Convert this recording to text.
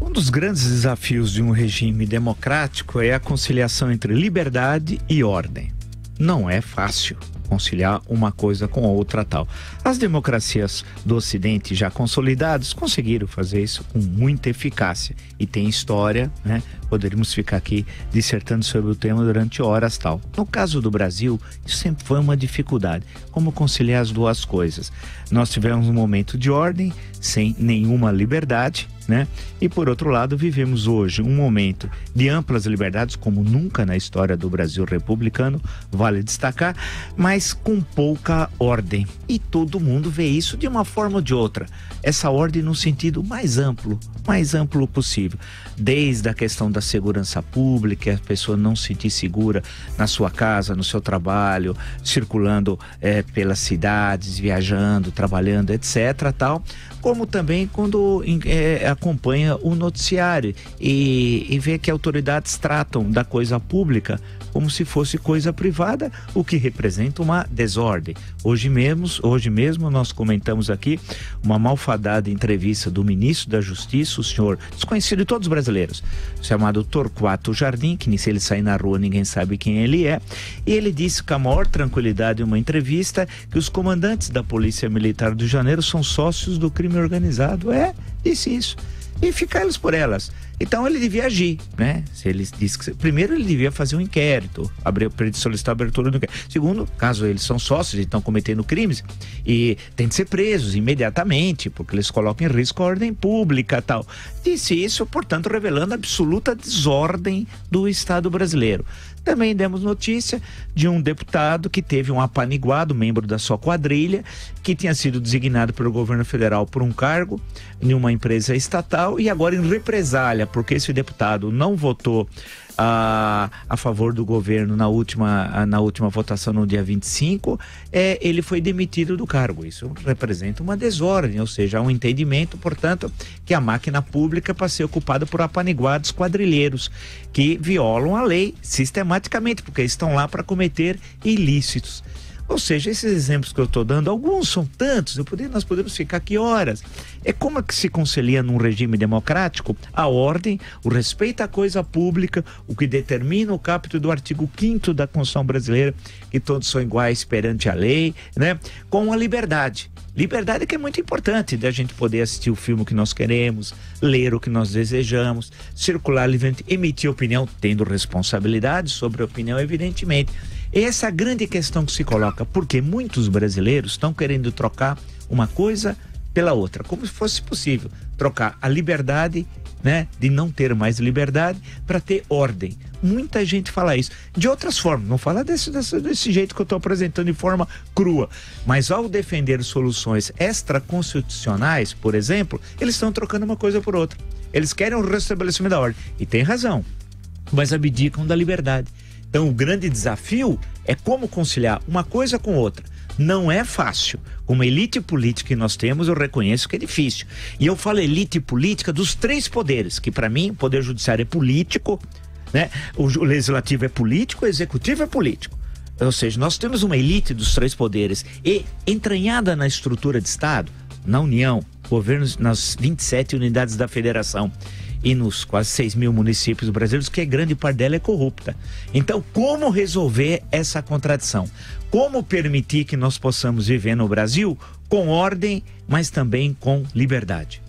Um dos grandes desafios de um regime democrático é a conciliação entre liberdade e ordem. Não é fácil conciliar uma coisa com a outra tal. As democracias do Ocidente já consolidadas conseguiram fazer isso com muita eficácia e tem história, né? Poderíamos ficar aqui dissertando sobre o tema durante horas tal. No caso do Brasil, isso sempre foi uma dificuldade. Como conciliar as duas coisas? Nós tivemos um momento de ordem sem nenhuma liberdade, né? E por outro lado, vivemos hoje um momento de amplas liberdades, como nunca na história do Brasil republicano, vale destacar, mas com pouca ordem. E todo mundo vê isso de uma forma ou de outra. Essa ordem no sentido mais amplo possível. Desde a questão da segurança pública, a pessoa não se sentir segura na sua casa, no seu trabalho, circulando pelas cidades, viajando, trabalhando, etc. tal, como também quando acompanha o noticiário e vê que autoridades tratam da coisa pública como se fosse coisa privada, o que representa uma desordem. Hoje mesmo nós comentamos aqui uma malfadada entrevista do ministro da Justiça, o senhor desconhecido de todos os brasileiros, chamado Torquato Jardim, que se ele sair na rua ninguém sabe quem ele é, e ele disse com a maior tranquilidade em uma entrevista que os comandantes da Polícia Militar do Rio de Janeiro são sócios do crime organizado. Disse isso. E ficar eles por elas. Então ele devia agir, né? Se ele disse que primeiro ele devia fazer um inquérito, solicitar a abertura do inquérito. Segundo, caso eles são sócios e estão cometendo crimes, e tem de ser presos imediatamente, porque eles colocam em risco a ordem pública, tal. Disse isso, portanto, revelando a absoluta desordem do Estado brasileiro. Também demos notícia de um deputado que teve um apaniguado, membro da sua quadrilha, que tinha sido designado pelo governo federal por um cargo em uma empresa estatal e agora em represália, porque esse deputado não votou a favor do governo na última votação no dia 25, ele foi demitido do cargo. Isso representa uma desordem, ou seja, há um entendimento, portanto, que a máquina pública passa a ser ocupada por apaniguados quadrilheiros que violam a lei sistematicamente, porque estão lá para cometer ilícitos. Ou seja, esses exemplos que eu estou dando, alguns são tantos, nós podemos ficar aqui horas. É como é que se concilia num regime democrático a ordem, o respeito à coisa pública, o que determina o capítulo do artigo 5º da Constituição brasileira, que todos são iguais perante a lei, né? Com a liberdade. Liberdade que é muito importante, da gente poder assistir o filme que nós queremos, ler o que nós desejamos, circular livremente, emitir opinião, tendo responsabilidade sobre a opinião, evidentemente. Essa é a grande questão que se coloca, porque muitos brasileiros estão querendo trocar uma coisa pela outra, como se fosse possível trocar a liberdade, né, de não ter mais liberdade para ter ordem. Muita gente fala isso de outras formas, não fala desse jeito que eu estou apresentando de forma crua, mas ao defender soluções extraconstitucionais, por exemplo, eles estão trocando uma coisa por outra. Eles querem o restabelecimento da ordem, e tem razão, mas abdicam da liberdade. Então o grande desafio é como conciliar uma coisa com outra. Não é fácil. Como elite política que nós temos, eu reconheço que é difícil. E eu falo elite política dos três poderes, que para mim o poder judiciário é político, né? O legislativo é político, o executivo é político. Ou seja, nós temos uma elite dos três poderes e entranhada na estrutura de Estado, na União, governos nas 27 unidades da Federação e nos quase 6 mil municípios brasileiros, que grande parte dela é corrupta. Então, como resolver essa contradição? Como permitir que nós possamos viver no Brasil com ordem, mas também com liberdade?